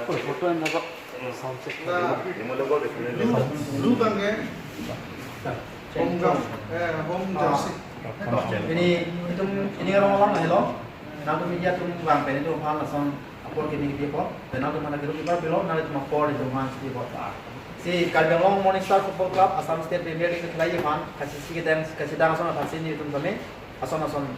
फोटो है ना sound check blue bangke home jersey ini kalau malam lah hello nanti media tuh bang pen itu hal langsung upload gini dia kok dan nanti mana gitu kita belum nanti cuma for itu mas dia kok si Karbianglong Morning Star Football Club Assam State Premier League kelai kan kasih sih kita kasih dah langsung kasih ini itu kami asal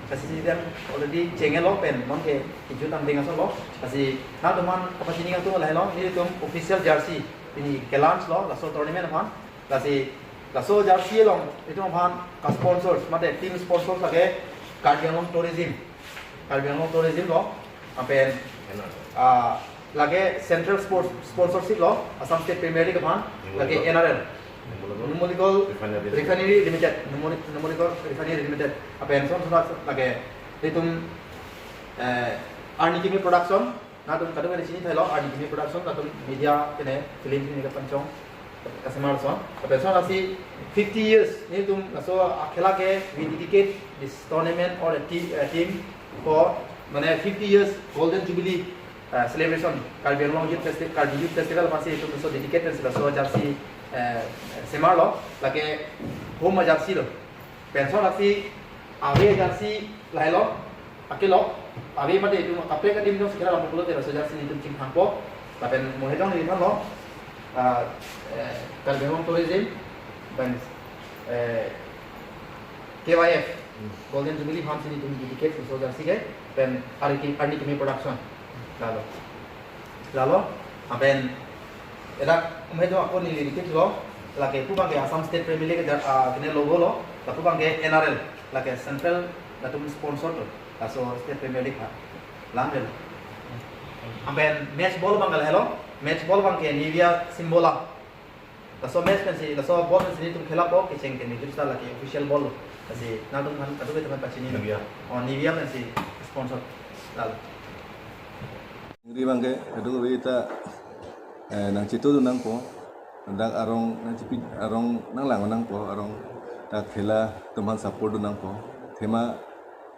kasih sih dan already cengel lo pen non ke hijau tanding asal lo kasih nah teman apa sini kan tuh lah hello ini tuh official jersey ini kelans lo langsung tournament kan kasih langsung jersey lo itu kan kas sponsors mata tim sponsors lagi Karbianglong Tourism lo apa lagi Central Sports Sponsorship lo Assam State Premier League kan lagi NRL Numerical Refinery Limited apa yang sudah lagi itu Arni Kimi Production nah tuh kadang di sini thelo Arni Kimi Production atau media ini film ini kan pancong customer so apa yang sudah 50 years ini tuh so akhirnya ke we dedicate this tournament or a team for mana 50 years Golden Jubilee celebration Karbianglong Youth Festival masih itu so dedicate dan sudah so jersey semar lo lagi home jersey lo penso lagi away jersey lai lo pakai lo away made itu kape ka tim dong sekira 80 terus jersey itu cing hampo tapi mau hedong di mana lo Karbianglong Tourism dan KYF Golden Jubilee Farm sini itu dedicate so jersey ke dan Arni Kimi Production lalu apa yang edak itu aku nih dikit lo lagi aku bangke Assam State Premier League kene logo lo aku bangke NRL lagi Central datum sponsor tuh laso State Premier League lambil amben match ball banggal hello match ball bangke Nivea Simbola laso match kan si laso ball kan sini tuh khela po keceng kene itu lagi official ball kasi nadung kan kadu teman pacini Nivea kan si sponsor lalu Ngeri bangke aduh kita nang citu tu nang po ndak arong nang cipi arong nang lang nang po arong tak khela teman support nang po thema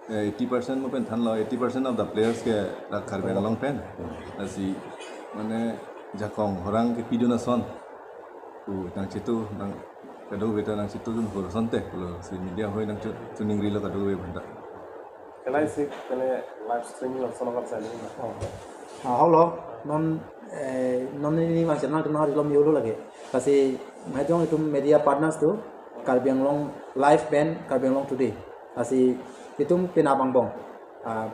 80% mo pen than lo 80% of the players ke rak Karbianglong pen asi mane jakong orang ke pidu na son nang citu nang kadu beta nang citu dun hor son te lo si media hoi nang tuning rilo kadu be banda kelai sih kene live streaming langsung akan saya halo non ini macam mana tuh hari lom yolo lagi kasi macam itu media partners tuh Karbianglong live band Karbianglong Today kasi itu penabang bong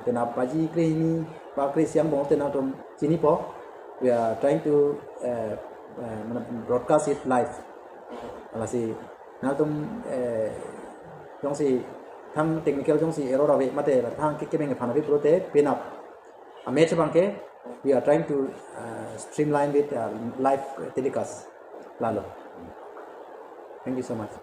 penab paji kri ini pak kri siang bong tenang tuh sini po we are trying to broadcast it live kasi nah tuh jong si thang technical jong si error awe mate thang kikemeng phanabi prote penab match bangke we are trying to streamline with live telecast. Lalo. Thank you so much.